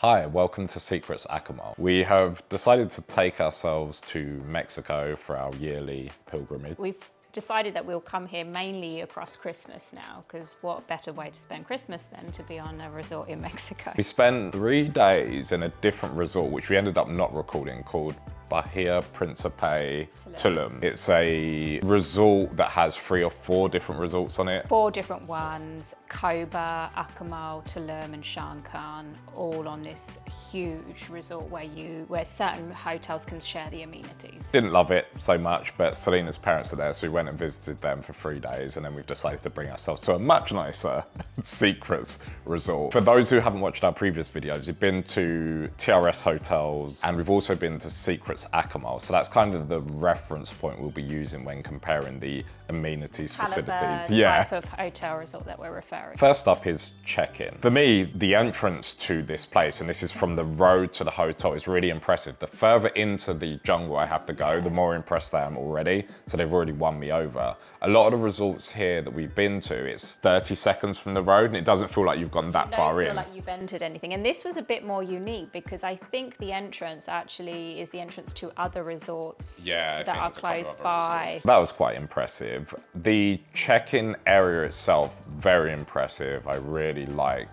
Hi, welcome to Secrets Akumal. We have decided to take ourselves to Mexico for our yearly pilgrimage. We've decided that we'll come here mainly across Christmas now, because what better way to spend Christmas than to be on a resort in Mexico? We spent 3 days in a different resort, which we ended up not recording, called Bahia Principe Tulum. It's a resort that has 3 or 4 different resorts on it. 4 different ones: Coba, Akumal, Tulum and Shankan, all on this huge resort where certain hotels can share the amenities. Didn't love it so much, but Selena's parents are there, so we went and visited them for 3 days, and then we've decided to bring ourselves to a much nicer Secrets resort. For those who haven't watched our previous videos, we've been to TRS hotels, and we've also been to Secrets Akumal, so that's kind of the reference point we'll be using when comparing the amenities, facilities. Type of hotel resort that we're referring to. First up is check-in. For me, the entrance to this place, and this is from the road to the hotel, is really impressive. The further into the jungle I have to go, the more impressed I am already. So they've already won me over. A lot of the resorts here that we've been to, it's 30 seconds from the road, and it doesn't feel like you've gone that far in. You don't feel like you've entered anything. And this was a bit more unique because I think the entrance actually is the entrance to other resorts that are close by. That was quite impressive. The check-in area itself, very impressive. I really like.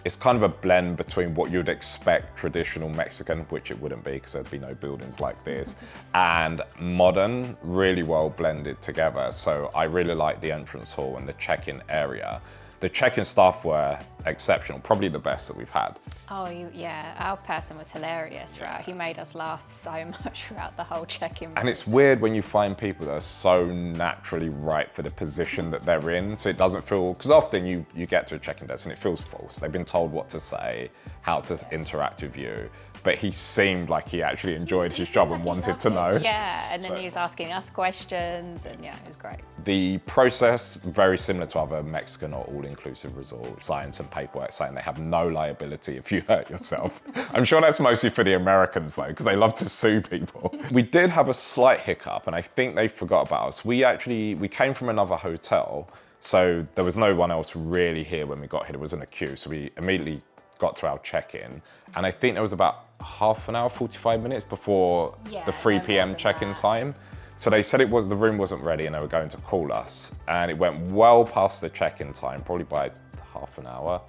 It's kind of a blend between what you'd expect traditional Mexican, which it wouldn't be because there'd be no buildings like this, and modern, really well blended together. So I really like the entrance hall and the check-in area. The check-in staff were exceptional, probably the best that we've had. Oh, yeah, our person was hilarious, right? He made us laugh so much throughout the whole check-in. And it's weird when you find people that are so naturally right for the position that they're in, so it doesn't feel, because often you get to a check-in desk and it feels false. They've been told what to say, how to interact with you, but he seemed like he actually enjoyed his job and wanted to know. Yeah, and then he was asking us questions, and yeah, it was great. The process, very similar to other Mexican or all-inclusive resorts. Sign some paperwork saying they have no liability if you hurt yourself. I'm sure that's mostly for the Americans though, because they love to sue people. We did have a slight hiccup, and I think they forgot about us. We came from another hotel, so there was no one else really here when we got here. There wasn't a queue, so we immediately got to our check-in, and I think there was about half an hour, 45 minutes before the 3 p.m. check-in time. So they said the room wasn't ready and they were going to call us, and it went well past the check-in time, probably by half an hour.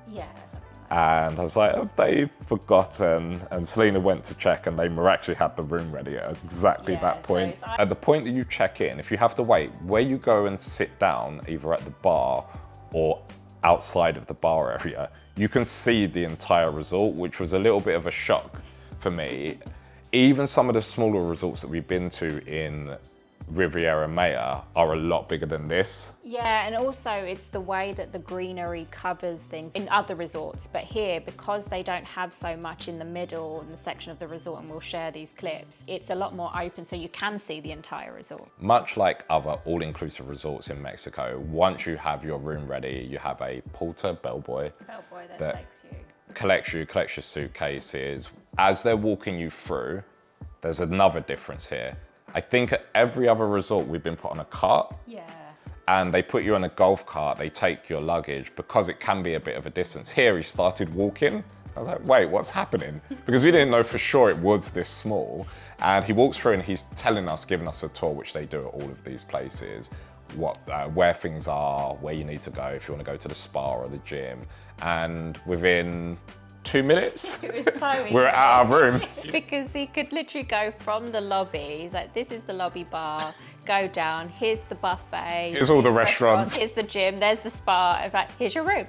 Yeah. And I was like, have they forgotten? And Selena went to check, and they miraculously had the room ready at exactly that point. So at the point that you check in, if you have to wait, where you go and sit down, either at the bar or outside of the bar area, you can see the entire resort, which was a little bit of a shock for me. Even some of the smaller resorts that we've been to in Riviera Maya are a lot bigger than this. Yeah, and also it's the way that the greenery covers things in other resorts, but here, because they don't have so much in the middle in the section of the resort, and we'll share these clips, it's a lot more open, so you can see the entire resort. Much like other all-inclusive resorts in Mexico, once you have your room ready, you have a bellboy that takes you. collects your suitcases. As they're walking you through, there's another difference here. I think at every other resort we've been put on a cart. Yeah. And they put you on a golf cart, they take your luggage, because it can be a bit of a distance. Here he started walking. I was like, wait, what's happening? Because we didn't know for sure it was this small. And he walks through and he's telling us, giving us a tour, which they do at all of these places, where things are, where you need to go if you want to go to the spa or the gym. And within 2 minutes, we're at our room. Because he could literally go from the lobby, he's like, this is the lobby bar, go down, here's the buffet. Here's all the restaurants. Here's the gym, there's the spa. In fact, here's your room.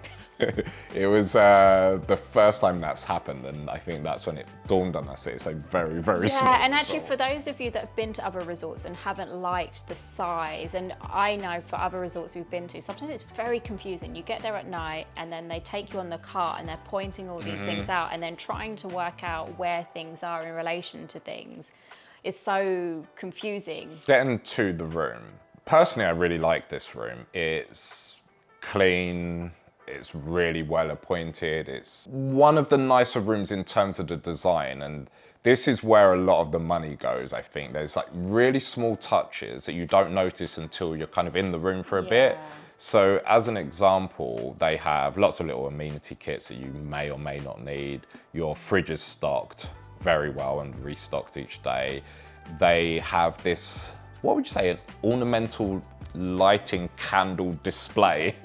It was the first time that's happened, and I think that's when it dawned on us it's a very, very small Yeah, and actually resort. for those of you that have been to other resorts and haven't liked the size, and I know for other resorts we've been to, sometimes it's very confusing. You get there at night and then they take you on the cart and they're pointing all these things out, and then trying to work out where things are in relation to things is so confusing. Getting to the room. Personally, I really like this room. It's clean. It's really well appointed. It's one of the nicer rooms in terms of the design, and this is where a lot of the money goes, I think. There's like really small touches that you don't notice until you're kind of in the room for a bit. So as an example, they have lots of little amenity kits that you may or may not need. Your fridge is stocked very well and restocked each day. They have this, what would you say, an ornamental lighting candle display.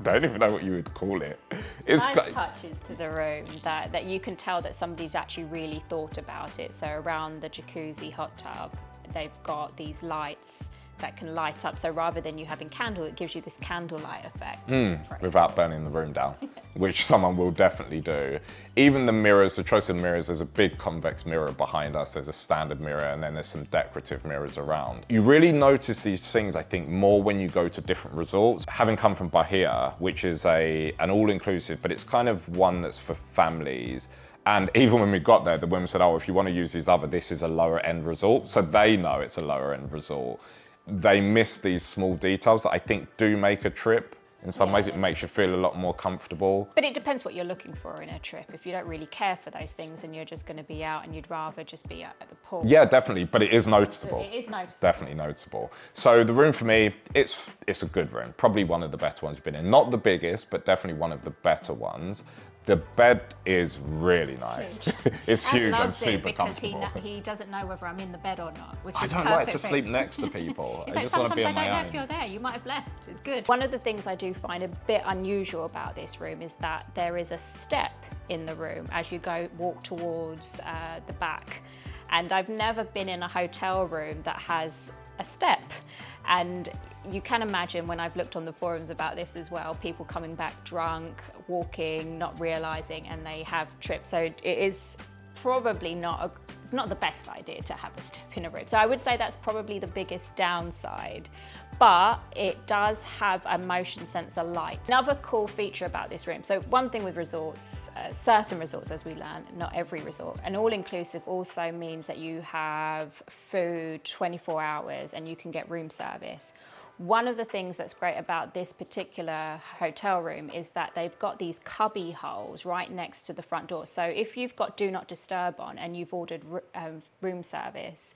Don't even know what you would call it. It's nice touches to the room that you can tell that somebody's actually really thought about it. So around the jacuzzi hot tub, they've got these lights that can light up. So rather than you having candle, it gives you this candlelight effect. Without burning the room down, which someone will definitely do. Even the mirrors, the choice of mirrors, there's a big convex mirror behind us, there's a standard mirror, and then there's some decorative mirrors around. You really notice these things, I think, more when you go to different resorts. Having come from Bahia, which is an all-inclusive, but it's kind of one that's for families. And even when we got there, the women said, oh, if you want to use these other, this is a lower end resort. So they know it's a lower end resort. They miss these small details that I think do make a trip. In some ways, it makes you feel a lot more comfortable. But it depends what you're looking for in a trip. If you don't really care for those things and you're just going to be out and you'd rather just be at the pool. Yeah, definitely, but it is noticeable. It is noticeable. Definitely noticeable. So the room for me, it's a good room. Probably one of the better ones we've been in. Not the biggest, but definitely one of the better ones. The bed is really nice. It's huge and super comfortable. He doesn't know whether I'm in the bed or not, which is I don't like to sleep next to people. I just want to be on my own. Sometimes I don't know if you're there. You might have left. It's good. One of the things I do find a bit unusual about this room is that there is a step in the room as you walk towards the back. And I've never been in a hotel room that has a step. And you can imagine, when I've looked on the forums about this as well, people coming back drunk, walking, not realizing, and they have trips. So it is probably it's not the best idea to have a step in a room. So I would say that's probably the biggest downside, but it does have a motion sensor light. Another cool feature about this room, so one thing with resorts, certain resorts as we learned, not every resort, an all-inclusive also means that you have food 24 hours and you can get room service. One of the things that's great about this particular hotel room is that they've got these cubby holes right next to the front door. So if you've got Do Not Disturb on and you've ordered room service,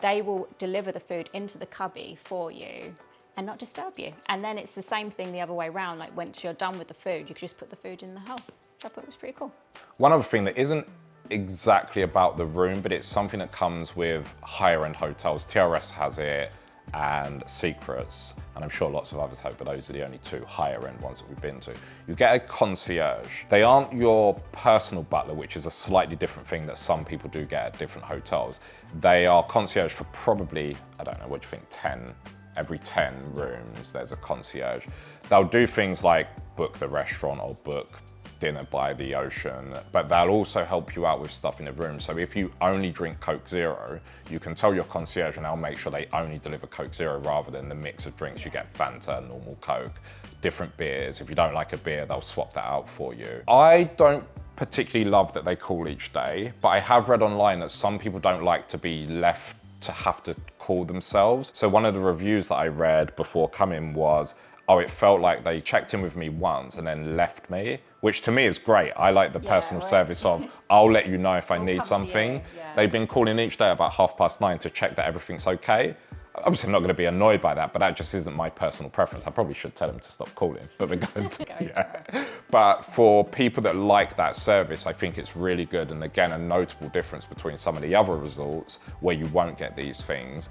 they will deliver the food into the cubby for you and not disturb you. And then it's the same thing the other way around. Like once you're done with the food, you can just put the food in the hole. I thought it was pretty cool. One other thing that isn't exactly about the room, but it's something that comes with higher end hotels. TRS has it, and Secrets, and I'm sure lots of others have, but those are the only two higher end ones that we've been to. You get a concierge. They aren't your personal butler, which is a slightly different thing that some people do get at different hotels. They are concierge for probably, I don't know, what do you think, every 10 rooms there's a concierge. They'll do things like book the restaurant or book dinner by the ocean, but they'll also help you out with stuff in the room. So if you only drink Coke Zero, you can tell your concierge and they'll make sure they only deliver Coke Zero rather than the mix of drinks. You get Fanta, normal Coke, different beers. If you don't like a beer, they'll swap that out for you. I don't particularly love that they call each day, but I have read online that some people don't like to be left to have to call themselves. So one of the reviews that I read before coming was, oh, it felt like they checked in with me once and then left me, which to me is great. I like the personal service of, I'll let you know if I need something. They've been calling each day about 9:30 to check that everything's okay. Obviously, I'm not going to be annoyed by that, but that just isn't my personal preference. I probably should tell them to stop calling, but they're going to. But for people that like that service, I think it's really good. And again, a notable difference between some of the other resorts where you won't get these things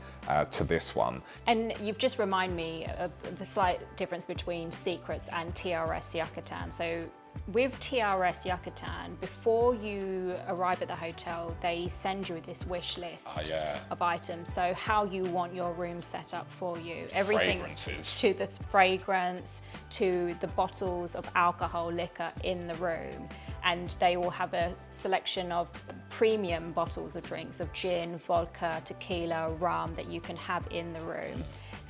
to this one. And you've just reminded me of the slight difference between Secrets and TRS Yucatan. So with TRS Yucatan, before you arrive at the hotel, they send you this wish list of items. So how you want your room set up for you. Everything to the fragrance, to the bottles of alcohol, liquor in the room. And they will have a selection of premium bottles of drinks, of gin, vodka, tequila, rum that you can have in the room.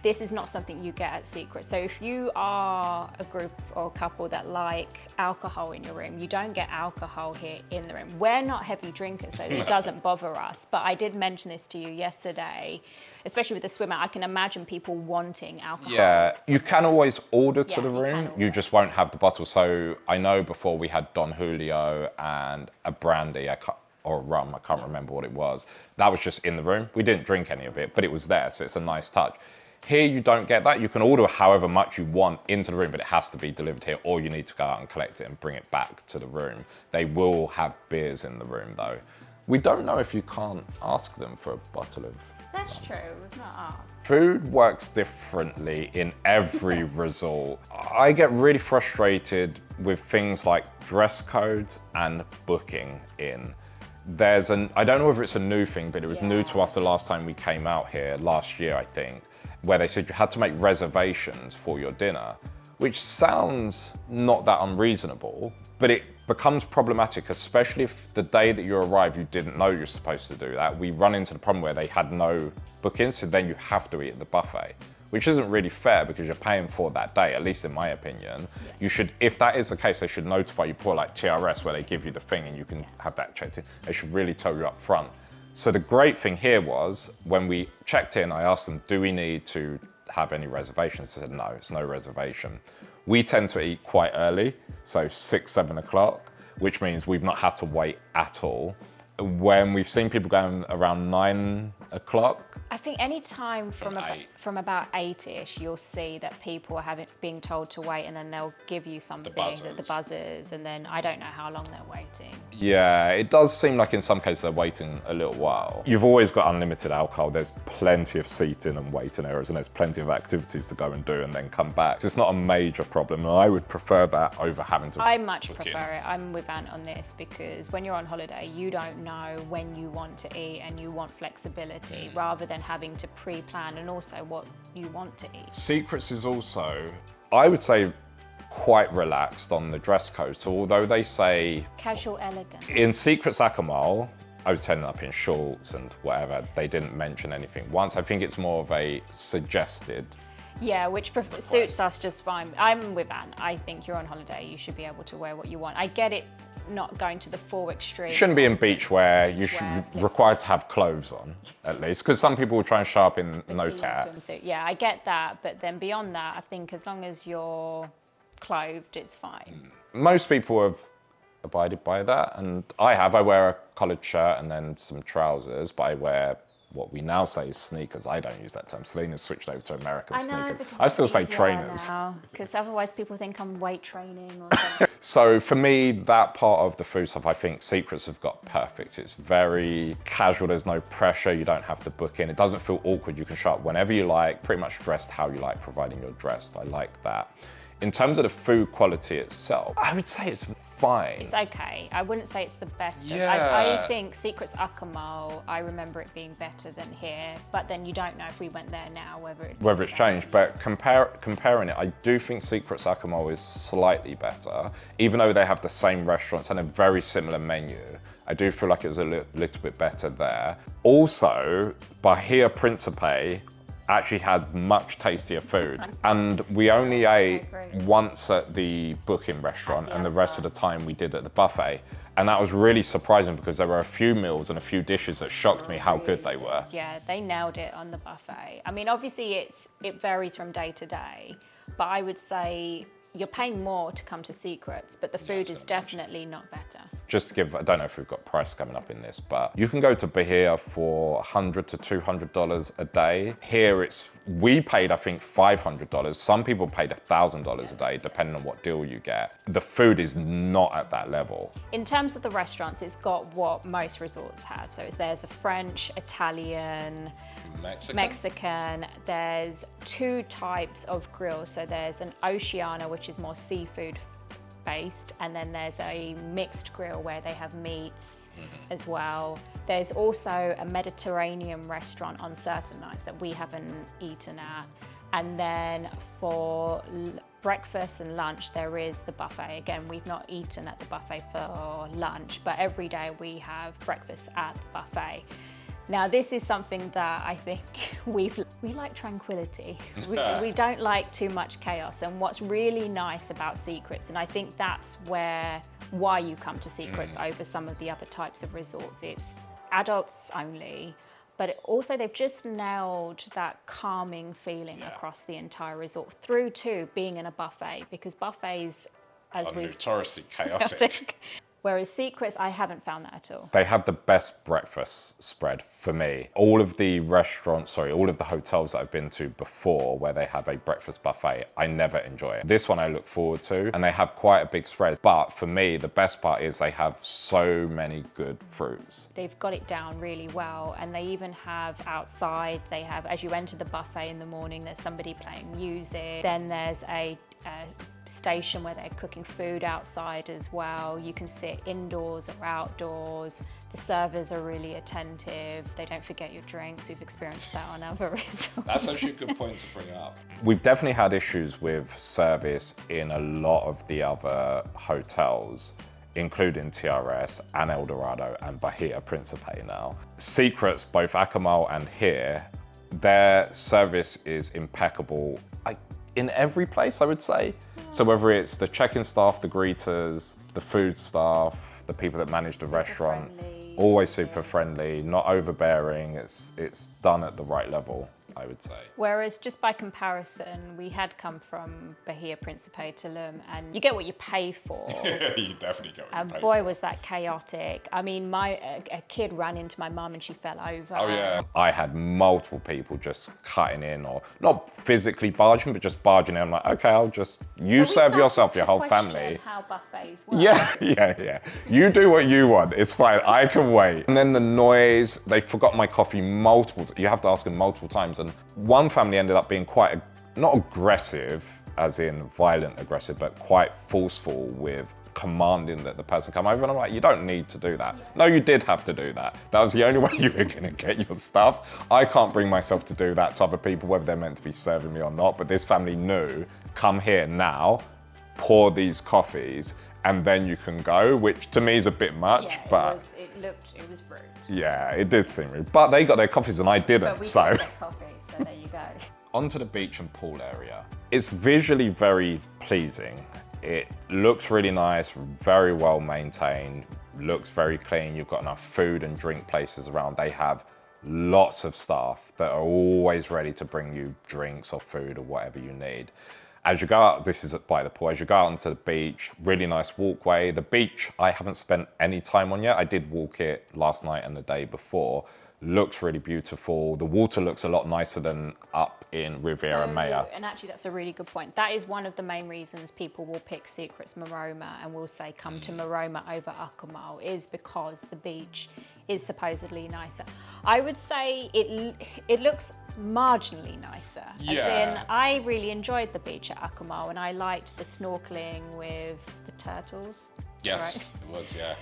This is not something you get at Secret. So if you are a group or a couple that like alcohol in your room, you don't get alcohol here in the room. We're not heavy drinkers, so it doesn't bother us. But I did mention this to you yesterday, especially with the swimmer. I can imagine people wanting alcohol. Yeah, you can always order to the room. You just won't have the bottle. So I know before we had Don Julio and a brandy, or rum, I can't remember what it was. That was just in the room. We didn't drink any of it, but it was there, so it's a nice touch. Here you don't get that. You can order however much you want into the room, but it has to be delivered here, or you need to go out and collect it and bring it back to the room. They will have beers in the room though. We don't know if you can't ask them for a bottle of... That's true, we've not asked. Food works differently in every resort. I get really frustrated with things like dress codes and booking in. I don't know whether it's a new thing, but it was new to us the last time we came out here, last year I think, where they said you had to make reservations for your dinner, which sounds not that unreasonable, but it becomes problematic, especially if the day that you arrive, you didn't know you're supposed to do that. We run into the problem where they had no bookings, so then you have to eat at the buffet, which isn't really fair because you're paying for that day, at least in my opinion. You should, if that is the case, they should notify you, for like TRS, where they give you the thing and you can have that checked in. They should really tell you up front. So the great thing here was, when we checked in, I asked them, do we need to have any reservations? They said, no, it's no reservation. We tend to eat quite early, so 6, 7 o'clock, which means we've not had to wait at all. When we've seen people going around 9 o'clock. I think any time from about 8ish, you'll see that people are being told to wait, and then they'll give you something, the buzzers, and then I don't know how long they're waiting. Yeah, it does seem like in some cases they're waiting a little while. You've always got unlimited alcohol. There's plenty of seating and waiting areas, and there's plenty of activities to go and do and then come back. So it's not a major problem, and I would prefer that over having to I much prefer it. I'm with Ant on this, because when you're on holiday, you don't know when you want to eat, and you want flexibility rather than having to pre-plan, and also what you want to eat. Secrets is also, I would say, quite relaxed on the dress code. So although they say... Casual elegant. In Secrets Akumal, I was turning up in shorts and whatever. They didn't mention anything once. I think it's more of a suggested... Yeah, which suits us just fine. I'm with Ant. I think you're on holiday, you should be able to wear what you want. I get it not going to the full extreme. You shouldn't be in beachwear. You should be required to have clothes on, at least, because some people will try and show up in no tap. Yeah, I get that, but then beyond that, I think as long as you're clothed, it's fine. Most people have abided by that, and I wear a collared shirt and then some trousers, but I wear what we now say is sneakers. I don't use that term. Selena's switched over to American sneakers. I still say trainers. Because otherwise people think I'm weight training or something. So for me, that part of the food stuff, I think Secrets have got perfect. It's very casual. There's no pressure. You don't have to book in. It doesn't feel awkward. You can show up whenever you like, pretty much dressed how you like, providing you're dressed. I like that. In terms of the food quality itself, I would say it's fine. It's okay. I wouldn't say it's the best. Yeah. I think Secrets Akumal, I remember it being better than here, but then you don't know if we went there now whether it's changed. But comparing it, I do think Secrets Akumal is slightly better, even though they have the same restaurants and a very similar menu. I do feel like it was a little bit better there. Also, Bahia Principe actually had much tastier food, and we only ate once at the booking restaurant, and the rest of the time we did at the buffet, and that was really surprising because there were a few meals and a few dishes that shocked me how good they were. Yeah, they nailed it on the buffet. I mean, obviously it varies from day to day, but I would say you're paying more to come to Secrets, but the food is definitely not better. Just to give, I don't know if we've got price coming up in this, but you can go to Bahia for $100 to $200 a day. Here we paid, I think, $500. Some people paid $1,000 a day, depending on what deal you get. The food is not at that level. In terms of the restaurants, it's got what most resorts have. So there's a French, Italian, Mexican. There's 2 types of grills. So there's an Oceana, which is more seafood based, and then there's a mixed grill where they have meats as well. There's also a Mediterranean restaurant on certain nights that we haven't eaten at. And then for breakfast and lunch, there is the buffet. Again, we've not eaten at the buffet for lunch, but every day we have breakfast at the buffet. Now, this is something that I think we like tranquility. We don't like too much chaos. And what's really nice about Secrets, and I think that's why you come to Secrets over some of the other types of resorts, it's adults only, but also they've just nailed that calming feeling across the entire resort through to being in a buffet, because buffets, as we've notoriously chaotic. Whereas Secrets, I haven't found that at all. They have the best breakfast spread for me. All of the hotels that I've been to before where they have a breakfast buffet, I never enjoy it. This one I look forward to, and they have quite a big spread. But for me, the best part is they have so many good fruits. They've got it down really well, and they even have outside, they have, as you enter the buffet in the morning, there's somebody playing music. Then there's a station where they're cooking food outside as well. You can sit indoors or outdoors. The servers are really attentive. They don't forget your drinks. We've experienced that on other resorts. That's actually a good point to bring up. We've definitely had issues with service in a lot of the other hotels, including TRS and El Dorado and Bahia Principe now. Secrets, both Akumal and here, their service is impeccable in every place, I would say. So whether it's the check-in staff, the greeters, the food staff, the people that manage the restaurant, always super friendly, not overbearing. It's done at the right level, I would say. Whereas just by comparison, we had come from Bahia Principe Tulum, and you get what you pay for. You definitely get what you pay And for. boy, was that chaotic. I mean, a kid ran into my mum and she fell over. Oh yeah. I had multiple people just cutting in, or not physically barging, but just barging in. I'm like, okay, you serve yourself, your whole family. How buffets work. Yeah. You do what you want. It's fine. I can wait. And then the noise, they forgot my coffee you have to ask them multiple times. And one family ended up being quite, not aggressive, as in violent aggressive, but quite forceful with commanding that the person come over. And I'm like, you don't need to do that. No, you did have to do that. That was the only way you were gonna get your stuff. I can't bring myself to do that to other people, whether they're meant to be serving me or not. But this family knew, come here now, pour these coffees, and then you can go, which to me is a bit much, but it was rude. yeah, it did seem rude. But they got their coffees and I didn't, But we so. did get coffee, so there you go. Onto the beach and pool area. It's visually very pleasing. It looks really nice, very well maintained, looks very clean. You've got enough food and drink places around. They have lots of staff that are always ready to bring you drinks or food or whatever you need. As you go out, this is by the pool, as you go out onto the beach, really nice walkway. The beach, I haven't spent any time on yet. I did walk it last night and the day before. Looks really beautiful. The water looks a lot nicer than up in Riviera Maya. And actually, that's a really good point. That is one of the main reasons people will pick Secrets Maroma and will say come to Maroma over Akumal, is because the beach is supposedly nicer. I would say it looks marginally nicer. Yeah. As in, I really enjoyed the beach at Akumal, and I liked the snorkeling with the turtles. Yes, it was, yeah.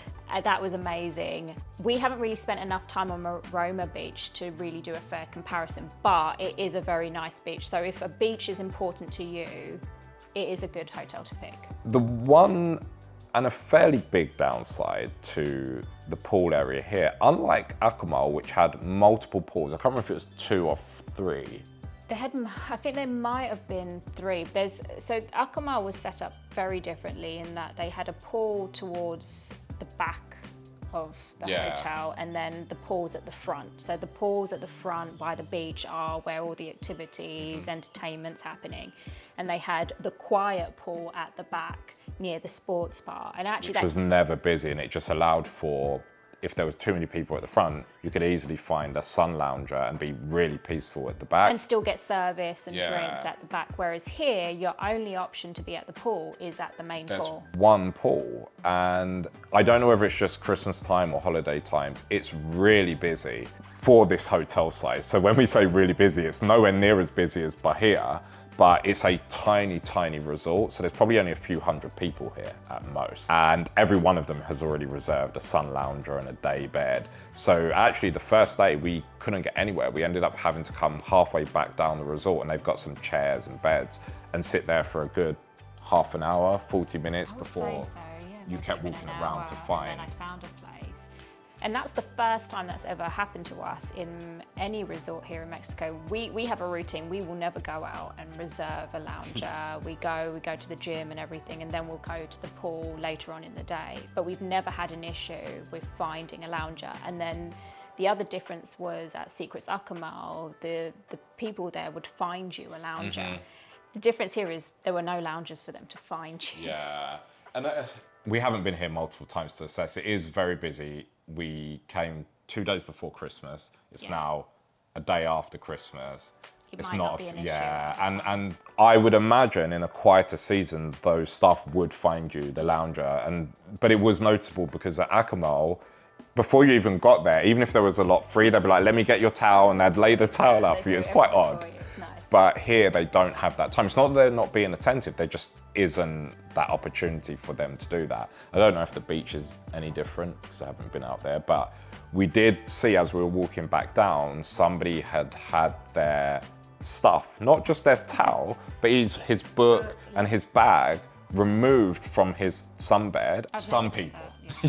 That was amazing. We haven't really spent enough time on Maroma Beach to really do a fair comparison, but it is a very nice beach. So if a beach is important to you, it is a good hotel to pick. The one and a fairly big downside to the pool area here, unlike Akumal, which had multiple pools, I can't remember if it was 2 or 3. I think there might have been 3. So Akumal was set up very differently in that they had a pool towards the back of the hotel, and then the pools at the front. So the pools at the front by the beach are where all the activities, entertainment's happening. And they had the quiet pool at the back near the sports bar. And actually Which was never busy, and it just allowed for, if there was too many people at the front, you could easily find a sun lounger and be really peaceful at the back. and still get service and drinks at the back. Whereas here, your only option to be at the pool is at the main pool. One pool, and I don't know whether it's just Christmas time or holiday times, it's really busy for this hotel size. So when we say really busy, it's nowhere near as busy as Bahia, but it's a tiny, tiny resort. So there's probably only a few hundred people here at most. And every one of them has already reserved a sun lounger and a day bed. So actually the first day we couldn't get anywhere. We ended up having to come halfway back down the resort, and they've got some chairs and beds, and sit there for a good half an hour, 40 minutes before you kept walking around to find. And then I found a place. And that's the first time that's ever happened to us in any resort here in Mexico. We have a routine. We will never go out and reserve a lounger. we go to the gym and everything, and then we'll go to the pool later on in the day. But we've never had an issue with finding a lounger. And then the other difference was at Secrets Akumal, the people there would find you a lounger. The difference here is there were no loungers for them to find you. Yeah, and We haven't been here multiple times to assess. It is very busy. We came 2 days before Christmas. It's now a day after Christmas. It's not be an issue. And I would imagine in a quieter season, those staff would find you the lounger. But it was notable because at Akumal, before you even got there, even if there was a lot free, they'd be like, let me get your towel, and they'd lay the towel out for you. It's quite odd. It's nice. But here they don't have that time. It's not that they're not being attentive, there just isn't that opportunity for them to do that. I don't know if the beach is any different because I haven't been out there, but we did see as we were walking back down, somebody had their stuff, not just their towel, but his book and his bag removed from his sunbed. Some people.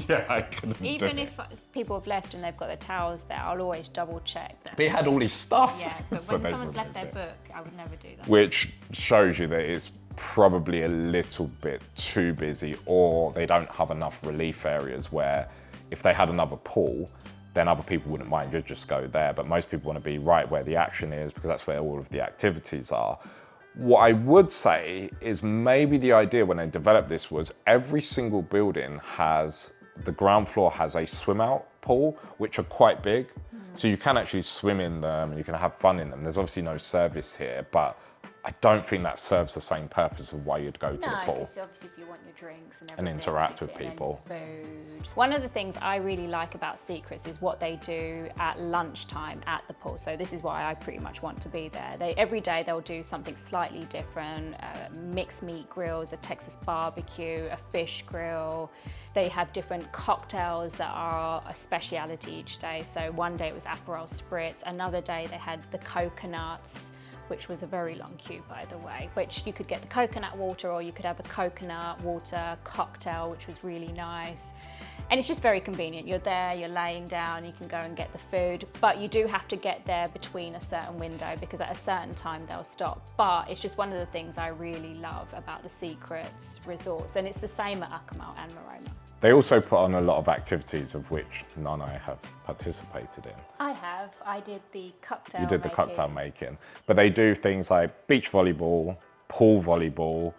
Yeah, I couldn't do Even it. if people have left and they've got their towels there, I'll always double check them. But he had all his stuff. Yeah, but so when they someone's left removed their it. book, I would never do that. Which shows you that it's probably a little bit too busy, or they don't have enough relief areas where if they had another pool, then other people wouldn't mind, you'd just go there. But most people want to be right where the action is because that's where all of the activities are. What I would say is maybe the idea when they developed this was every single building the ground floor has a swim out pool, which are quite big. So you can actually swim in them and you can have fun in them. There's obviously no service here, but I don't think that serves the same purpose of why you'd go to the pool. No, obviously if you want your drinks and everything. And interact with and people. Food. One of the things I really like about Secrets is what they do at lunchtime at the pool. So this is why I pretty much want to be there. Every day they'll do something slightly different, mixed meat grills, a Texas barbecue, a fish grill. They have different cocktails that are a speciality each day. So one day it was Aperol Spritz, another day they had the coconuts, which was a very long queue, by the way, which you could get the coconut water or you could have a coconut water cocktail, which was really nice. And it's just very convenient. You're there, you're laying down, you can go and get the food, but you do have to get there between a certain window because at a certain time they'll stop. But it's just one of the things I really love about the Secrets resorts, and it's the same at Akumal and Maroma. They also put on a lot of activities of which none I have participated in. I have. I did the cocktail You did the making. cocktail making. But they do things like beach volleyball, pool volleyball,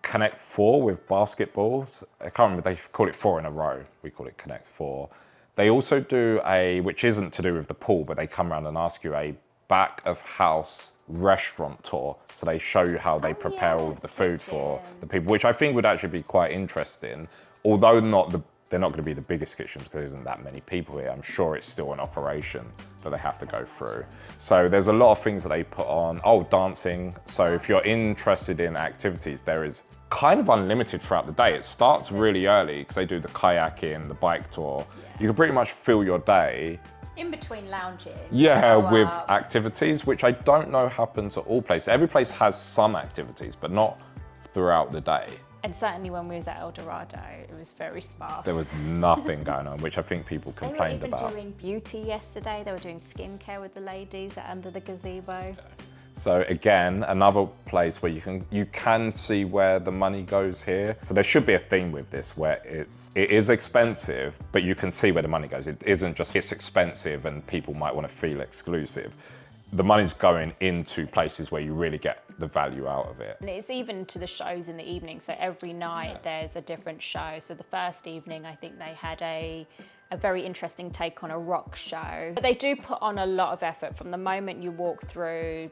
Connect Four with basketballs. I can't remember, they call it 4 in a row. We call it Connect Four. They also do which isn't to do with the pool, but they come around and ask you a back of house restaurant tour. So they show you how they prepare all of the food for the people, which I think would actually be quite interesting. Although they're not going to be the biggest kitchens because there isn't that many people here. I'm sure it's still an operation that they have to go through. So there's a lot of things that they put on. Oh, dancing. So if you're interested in activities, there is kind of unlimited throughout the day. It starts really early because they do the kayaking, the bike tour. You can pretty much fill your day in between lounges. with activities, which I don't know happens at all places. Every place has some activities, but not throughout the day. And certainly when we was at El Dorado, it was very sparse. There was nothing going on, which I think people complained about. They were even doing beauty yesterday. They were doing skincare with the ladies under the gazebo. So again, another place where you can see where the money goes here. So there should be a theme with this where it is expensive, but you can see where the money goes. It isn't just it's expensive and people might want to feel exclusive. The money's going into places where you really get the value out of it. And it's even to the shows in the evening. So every night there's a different show. So the first evening, I think they had a very interesting take on a rock show. But they do put on a lot of effort from the moment you walk through,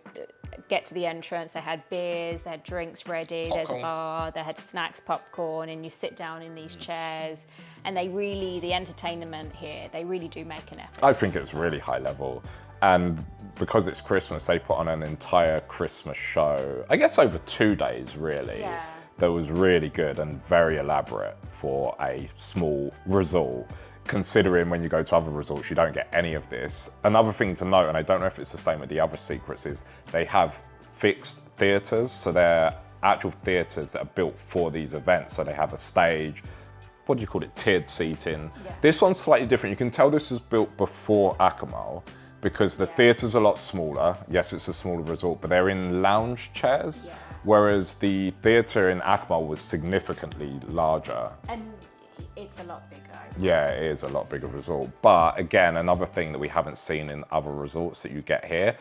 get to the entrance. They had beers, they had drinks ready, there's a bar, they had snacks, popcorn, and you sit down in these chairs. And the entertainment here, they really do make an effort. I think it's really high level. And because it's Christmas, they put on an entire Christmas show, I guess over 2 days, really. Yeah. That was really good and very elaborate for a small resort. Considering when you go to other resorts, you don't get any of this. Another thing to note, and I don't know if it's the same with the other Secrets, is they have fixed theatres. So they're actual theatres that are built for these events. So they have a stage, what do you call it, tiered seating. Yeah. This one's slightly different. You can tell this was built before Akumal because the theatre's a lot smaller. Yes, it's a smaller resort, but they're in lounge chairs. Yeah. Whereas the theatre in Akumal was significantly larger. And it's a lot bigger. Yeah, it is a lot bigger resort. But again, another thing that we haven't seen in other resorts that you get here.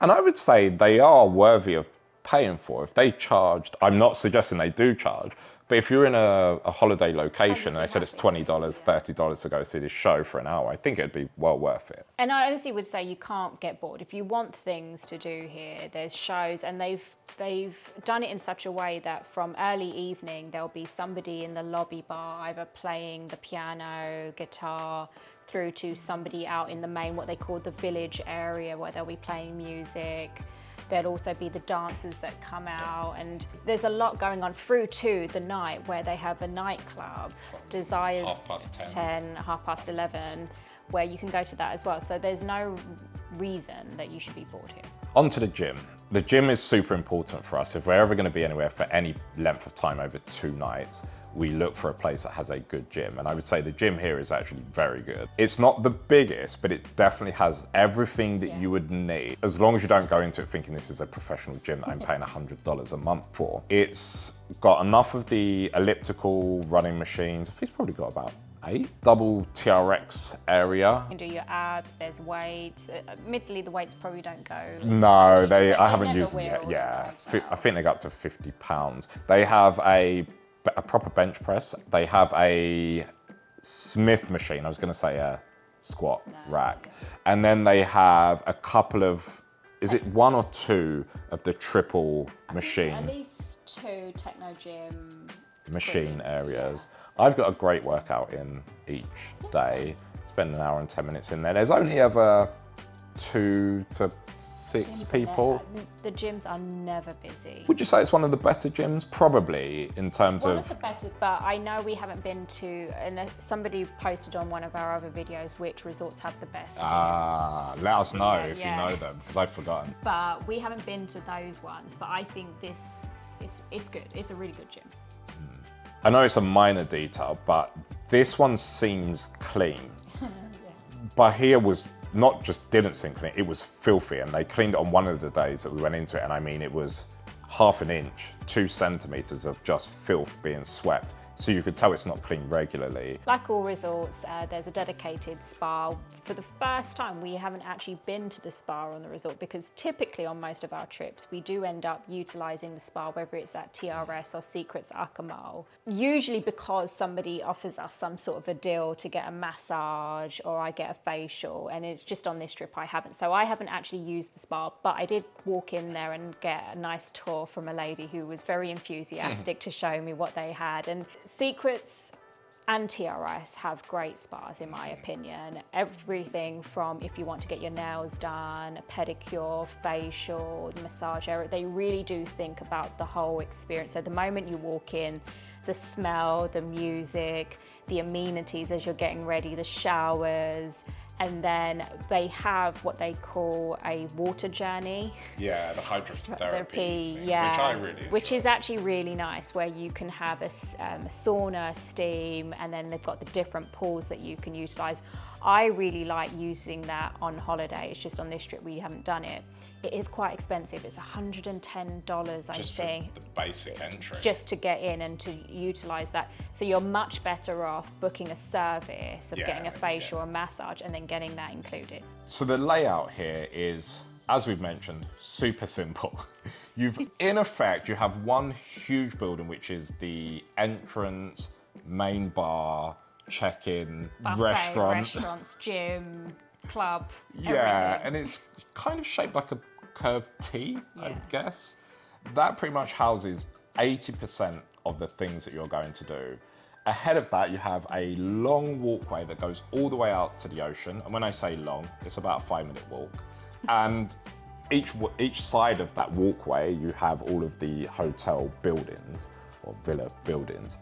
And I would say they are worthy of paying for. If they charged, I'm not suggesting they do charge, But if you're in a holiday location and they said it's happy, $20, $30 to go see this show for an hour, I think it'd be well worth it. And I honestly would say you can't get bored. If you want things to do here, there's shows, and they've done it in such a way that from early evening, there'll be somebody in the lobby bar either playing the piano, guitar, through to somebody out in the main, what they call the village area, where they'll be playing music. There'll also be the dancers that come out, and there's a lot going on through to the night where they have a nightclub, Desires 10, 11:30, where you can go to that as well. So there's no reason that you should be bored here. On to the gym. The gym is super important for us. If we're ever going to be anywhere for any length of time over 2 nights, we look for a place that has a good gym. And I would say the gym here is actually very good. It's not the biggest, but it definitely has everything that you would need. As long as you don't go into it thinking this is a professional gym that I'm paying $100 a month for. It's got enough of the elliptical running machines. It's probably got about 8. Double TRX area. You can do your abs, there's weights. Admittedly, the weights probably don't go. No, I haven't used them yet. Yeah, I think they go up to 50 pounds. They have a proper bench press. They have a Smith machine. I was going to say a squat rack. And then they have a couple of, is it 1 or 2 of the triple machine? At least 2 techno gym machine areas. I've got a great workout in each day. Spend an hour and 10 minutes in there. There's only ever 2 to 6 people. The gyms are never busy. Would you say it's one of the better gyms? Probably, in terms One of... of the better, but I know we haven't been to, and somebody posted on one of our other videos which resorts have the best gyms. Let us know if you know them, because I've forgotten. But we haven't been to those ones, but I think it's good. It's a really good gym. I know it's a minor detail, but this one seems clean. But here was not just didn't seem clean, it was filthy, and they cleaned it on one of the days that we went into it, and I mean, it was ½ an inch, 2 centimeters of just filth being swept. So you could tell it's not cleaned regularly. Like all resorts, there's a dedicated spa. For the first time, we haven't actually been to the spa on the resort, because typically on most of our trips, we do end up utilizing the spa, whether it's at TRS or Secrets Akumal. Usually because somebody offers us some sort of a deal to get a massage, or I get a facial, and it's just on this trip I haven't. So I haven't actually used the spa, but I did walk in there and get a nice tour from a lady who was very enthusiastic to show me what they had. And Secrets and TRS have great spas, in my opinion. Everything from if you want to get your nails done, a pedicure, facial, massage area, they really do think about the whole experience. So the moment you walk in, the smell, the music, the amenities as you're getting ready, the showers, and then they have what they call a water journey. Yeah, the hydrotherapy thing, yeah, which I really enjoy. Which is actually really nice, where you can have a sauna, steam, and then they've got the different pools that you can utilize. I really like using that on holiday. It's just on this trip we haven't done it. It is quite expensive. It's $110, I just think. For the basic entry. Just to get in and to utilize that. So you're much better off booking a service of getting a facial or massage and then getting that included. So the layout here is, as we've mentioned, super simple. In effect, you have one huge building, which is the entrance, main bar, check-in, Buffet, restaurant. restaurants, gym, club, Yeah, everything. and it's kind of shaped like a curved T, I guess. That pretty much houses 80% of the things that you're going to do. Ahead of that, you have a long walkway that goes all the way out to the ocean. And when I say long, it's about a 5-minute walk. And each side of that walkway, you have all of the hotel buildings or villa buildings.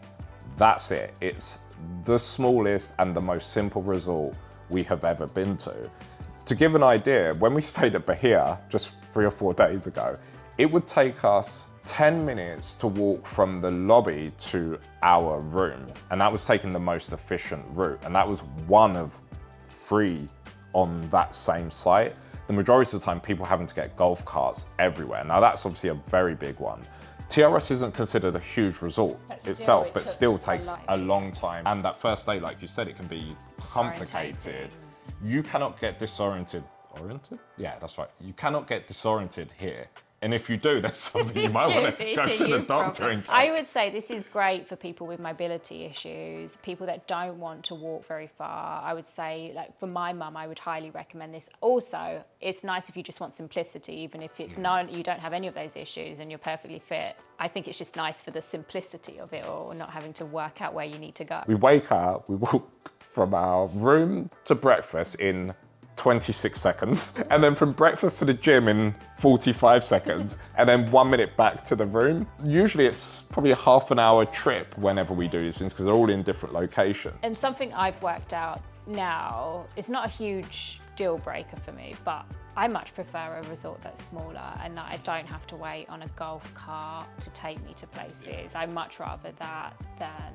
That's it. It's the smallest and the most simple resort we have ever been to. To give an idea, when we stayed at Bahia just 3 or 4 days ago, it would take us 10 minutes to walk from the lobby to our room. And that was taking the most efficient route. And that was one of 3 on that same site. The majority of the time, people having to get golf carts everywhere. Now that's obviously a very big one. TRS isn't considered a huge resort itself, but still takes a long time. And that first day, like you said, it can be complicated. You cannot get disoriented. Oriented? Yeah, that's right. You cannot get disoriented here And if you do, that's something you might want to go to the doctor and get. I would say this is great for people with mobility issues, people that don't want to walk very far. I would say, like for my mum, I would highly recommend this. Also, it's nice if you just want simplicity, even if it's you don't have any of those issues and you're perfectly fit. I think it's just nice for the simplicity of it all, not having to work out where you need to go. We wake up, we walk from our room to breakfast in 26 seconds, and then from breakfast to the gym in 45 seconds, and then 1 minute back to the room. Usually it's probably a half an hour trip whenever we do these things, because they're all in different locations. And something I've worked out now, it's not a huge deal breaker for me, but I much prefer a resort that's smaller and that I don't have to wait on a golf cart to take me to places. I much rather that than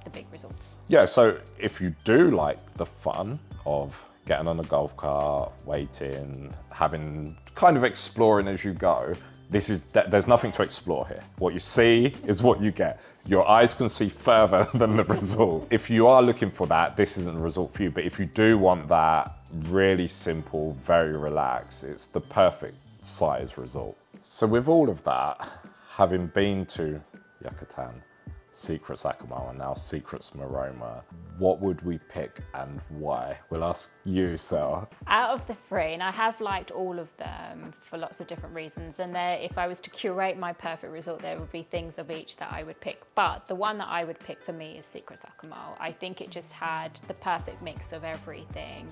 the big resorts. Yeah, so if you do like the fun of getting on a golf cart, waiting, having kind of exploring as you go, there's nothing to explore here. What you see is what you get. Your eyes can see further than the resort. If you are looking for that, this isn't a resort for you. But if you do want that really simple, very relaxed, it's the perfect size resort. So with all of that, having been to Yucatan, Secrets Akumal, and now Secrets Maroma, what would we pick and why? We'll ask you, Sarah. Out of the three, and I have liked all of them for lots of different reasons, and if I was to curate my perfect resort, there would be things of each that I would pick. But the one that I would pick for me is Secrets Akumal. I think it just had the perfect mix of everything,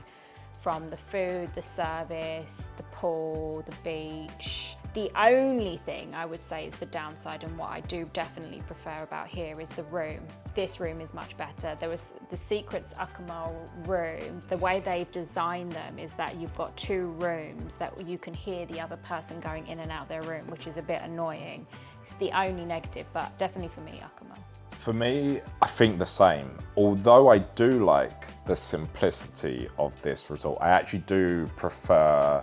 from the food, the service, the pool, the beach. The only thing I would say is the downside, and what I do definitely prefer about here, is the room. This room is much better. There was the Secrets Akumal room. The way they've designed them is that you've got two rooms that you can hear the other person going in and out their room, which is a bit annoying. It's the only negative, but definitely for me, Akumal. For me, I think the same. Although I do like the simplicity of this resort, I actually do prefer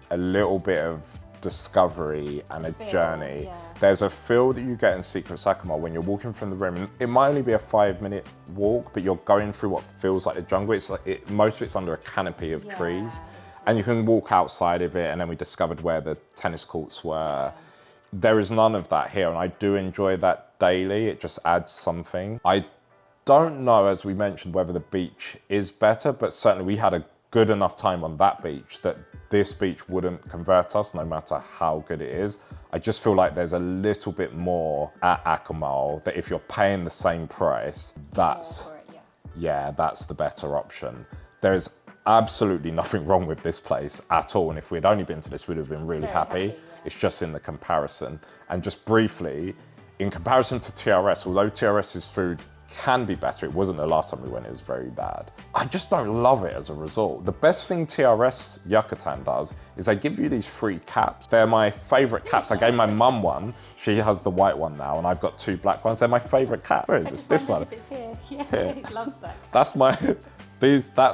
a little bit of discovery and a journey. Yeah. There's a feel that you get in Secrets Akumal when you're walking from the room. It might only be a 5-minute walk, but you're going through what feels like the jungle. It's like most of it's under a canopy of trees, and you can walk outside of it. And then we discovered where the tennis courts were. There is none of that here, and I do enjoy that daily. It just adds something. I don't know, as we mentioned, whether the beach is better, but certainly we had a good enough time on that beach that this beach wouldn't convert us, no matter how good it is. I just feel like there's a little bit more at Akumal, that if you're paying the same price, that's the better option. There's absolutely nothing wrong with this place at all, and if we'd only been to this, we'd have been really happy. It's just in the comparison. And just briefly, in comparison to TRS, although TRS's food can be better, it wasn't the last time we went, it was very bad. I just don't love it as a result. The best thing TRS Yucatan does is they give you these free caps. They're my favorite caps. I gave my mum one. She has the white one now, and I've got 2 black ones. They're my favorite cap. Where is this? This one. It's here. Yeah, here. he loves that. That's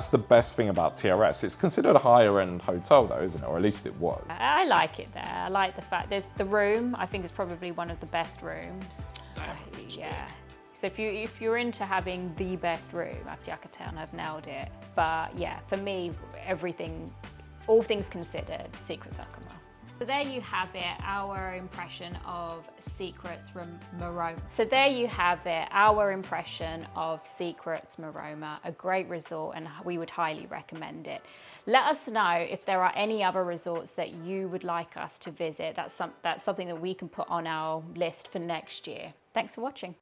the best thing about TRS. It's considered a higher end hotel though, isn't it? Or at least it was. I like it there. I like the fact there's the room. I think is probably one of the best rooms. Yeah. So if you're into having the best room at Yucatan, I've nailed it. But yeah, for me, all things considered, Secrets Akumal. So there you have it, our impression of Secrets Maroma. A great resort, and we would highly recommend it. Let us know if there are any other resorts that you would like us to visit. That's something that we can put on our list for next year. Thanks for watching.